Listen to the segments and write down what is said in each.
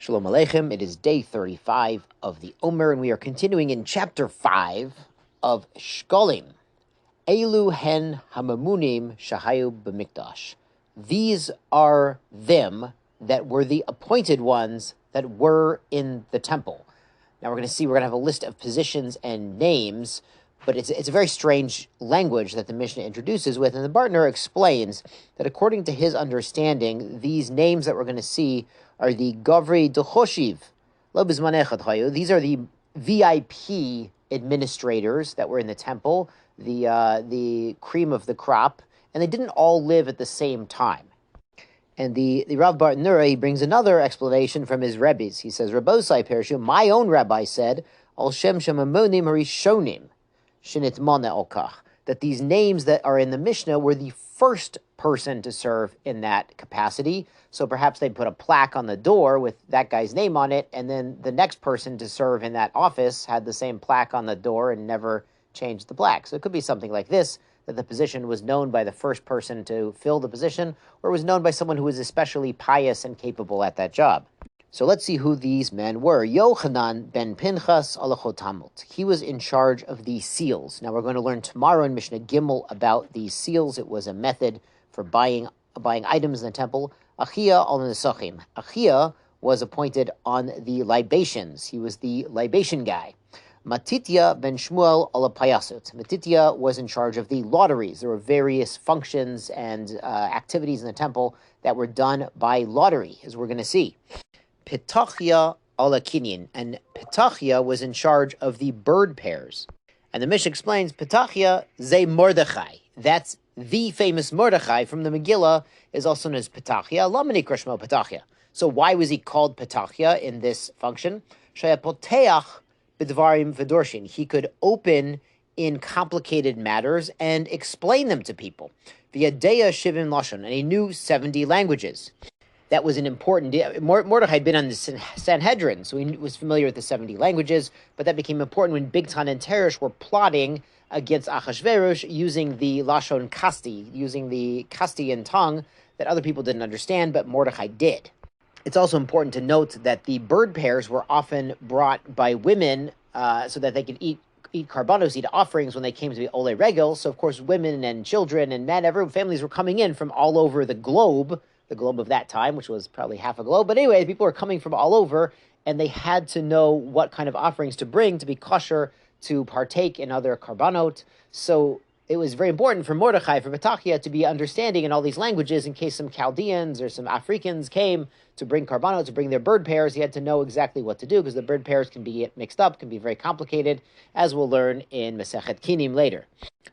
Shalom Aleichem. It is day 35 of the Omer, and we are continuing in chapter 5 of Shekalim. Elu hen hamamunim shahayu b'mikdash. These are them that were the appointed ones that were in the temple. Now we're going to have a list of positions and names, but it's a very strange language that the Mishnah introduces with, and the Bartner explains that according to his understanding, these names that we're going to see are the Gavri D'Choshiv, Lo B'Zmanech Chayu. These are the VIP administrators that were in the temple, the cream of the crop, and they didn't all live at the same time. And the Rav Bartner, he brings another explanation from his rebbes. He says, Rabbosai Perishu, my own rabbi said, Al Shem Shemamonim Harishonim, Shinit Mone Okach, that these names that are in the Mishnah were the first person to serve in that capacity. So perhaps they'd put a plaque on the door with that guy's name on it, and then the next person to serve in that office had the same plaque on the door and never changed the plaque. So it could be something like this, that the position was known by the first person to fill the position, or was known by someone who was especially pious and capable at that job. So let's see who these men were. Yochanan ben Pinchas alachotamot. He was in charge of the seals. Now we're going to learn tomorrow in Mishnah Gimel about these seals. It was a method for buying items in the temple. Achia al nesachim. Achia was appointed on the libations. He was the libation guy. Matitya ben Shmuel alapayasut. Matitya was in charge of the lotteries. There were various functions and activities in the temple that were done by lottery, as we're going to see. Petachia ala kinyan, and Petachia was in charge of the bird pairs. And the Mishnah explains, Petachia ze Mordechai. That's the famous Mordechai from the Megillah, is also known as Petachia. Lamani Krishma Petachia. So why was he called Petachia in this function? Shaya poteach b'dvarim v'dorshin. He could open in complicated matters and explain them to people. V'yadeya shivim lashon, and he knew 70 languages. That was an important deal. Mordechai had been on the Sanhedrin, so he was familiar with the 70 languages, but that became important when Bigtan and Teresh were plotting against Achashverosh using the Lashon Kasti, using the Kastian tongue that other people didn't understand, but Mordechai did. It's also important to note that the bird pairs were often brought by women so that they could eat karbanos, eat offerings when they came to the Ole Regel. So, of course, women and children and men, families were coming in from all over the globe of that time, which was probably half a globe. But anyway, people were coming from all over, and they had to know what kind of offerings to bring to be kosher, to partake in other karbanot. So it was very important for Mordechai, for Petachia, to be understanding in all these languages in case some Chaldeans or some Africans came to bring karbanot, to bring their bird pairs. He had to know exactly what to do, because the bird pairs can be mixed up, can be very complicated, as we'll learn in Masechet Kinim later.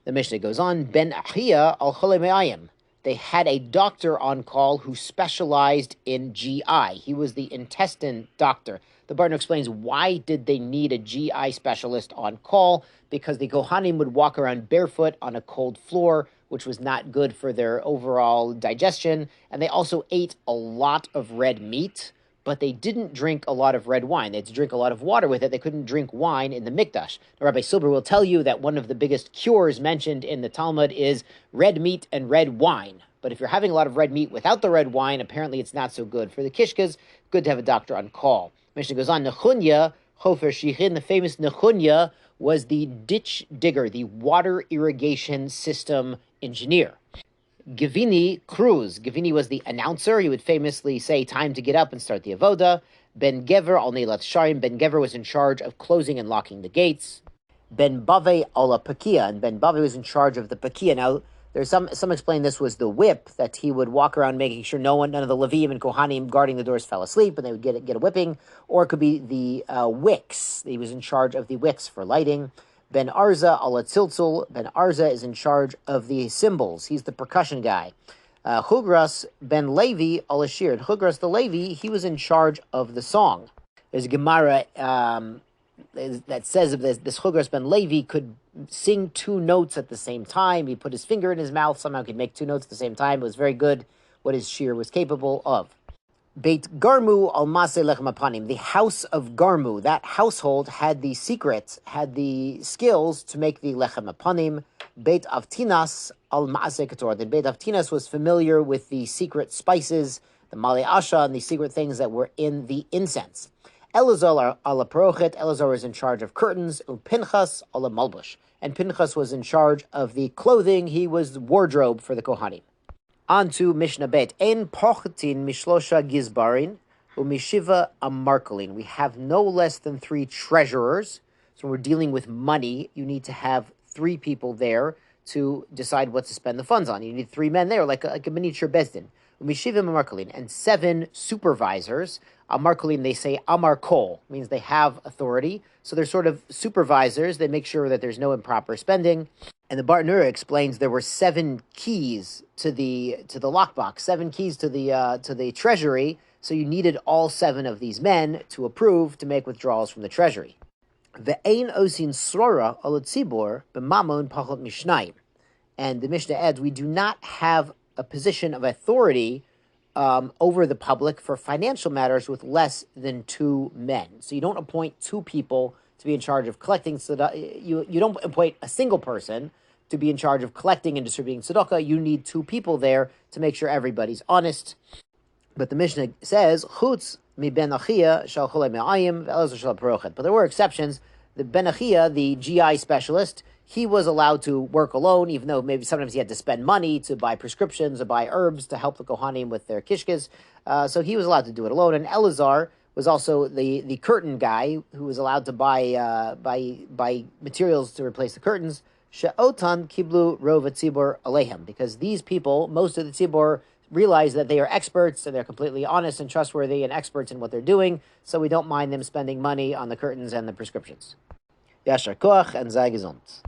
The Mishnah goes on, Ben Achia al Chole Me'ayim. They had a doctor on call who specialized in GI. He was the intestine doctor. The Bartner explains, why did they need a GI specialist on call? Because the Kohanim would walk around barefoot on a cold floor, which was not good for their overall digestion. And they also ate a lot of red meat, but they didn't drink a lot of red wine. They had to drink a lot of water with it. They couldn't drink wine in the Mikdash. Now, Rabbi Silber will tell you that one of the biggest cures mentioned in the Talmud is red meat and red wine. But if you're having a lot of red meat without the red wine, apparently it's not so good. For the Kishkas, good to have a doctor on call. Mishnah goes on, Nechunya, Chofer Shichin, the famous Nechunya, was the ditch digger, the water irrigation system engineer. Gavini Cruz. Gavini was the announcer. He would famously say, time to get up and start the avoda. Ben Gever al Neilat Sharim. Ben Gever was in charge of closing and locking the gates. Ben Bave al Pakia. And Ben Bave was in charge of the Pakia. Now, there's some explain this was the whip, that he would walk around making sure none of the Levim and Kohanim guarding the doors fell asleep, and they would get a whipping. Or it could be the wicks. He was in charge of the wicks for lighting. Ben Arza al-Tziltzul. Ben Arza is in charge of the cymbals. He's the percussion guy. Chugras ben Levi al-Ashir. And Chugras the Levi, he was in charge of the song. There's a Gemara that says of this Chugras ben Levi could sing two notes at the same time. He put his finger in his mouth. Somehow could make two notes at the same time. It was very good what his shir was capable of. Beit Garmu al Maseh Lechem Apanim, the house of Garmu. That household had the secrets, had the skills to make the Lechem Apanim. Beit Avtinas al Maaseh Ketor. The Beit Avtinas was familiar with the secret spices the Mali Asha, and the secret things that were in the incense. Elazar ala Prochet, Elazar was in charge of curtains, Pinchas ala Malbush, and Pinchas was in charge of the clothing. He was the wardrobe for the Kohanim. On to Mishnah Bet. Ein pochetin mishlosha gizbarin umishiva amarkalin. We have no less than 3 treasurers. So when we're dealing with money, you need to have 3 people there to decide what to spend the funds on. You need 3 men there, like a miniature bezdin. Umishivim amarkalin, and 7 supervisors. Amarkalin, they say amar kol, means they have authority. So they're sort of supervisors. They make sure that there's no improper spending. And the Bartanura explains there were 7 keys to the lockbox, 7 keys to the treasury. So you needed all 7 of these men to approve to make withdrawals from the treasury. Ve'ein osin srora al tzibor b'mamon pachot mishnayim. And the Mishnah adds, we do not have a position of authority over the public for financial matters with less than 2 men. So you don't appoint 2 people to be in charge of collecting tzedakah. You don't appoint a single person to be in charge of collecting and distributing tzedakah. You need 2 people there to make sure everybody's honest. But the Mishnah says, Chutz mi ben achia shal cholei me'ayim ve'elazar shal parochet. But there were exceptions. The ben achia, the GI specialist, he was allowed to work alone, even though maybe sometimes he had to spend money to buy prescriptions or buy herbs to help the Kohanim with their kishkes. So he was allowed to do it alone. And Elazar was also the curtain guy who was allowed to buy materials to replace the curtains. She'otan kiblu rov tzibor alehem, because these people, most of the tzibor, realize that they are experts and they're completely honest and trustworthy and experts in what they're doing, so we don't mind them spending money on the curtains and the prescriptions. Yashar koach and sei gesund.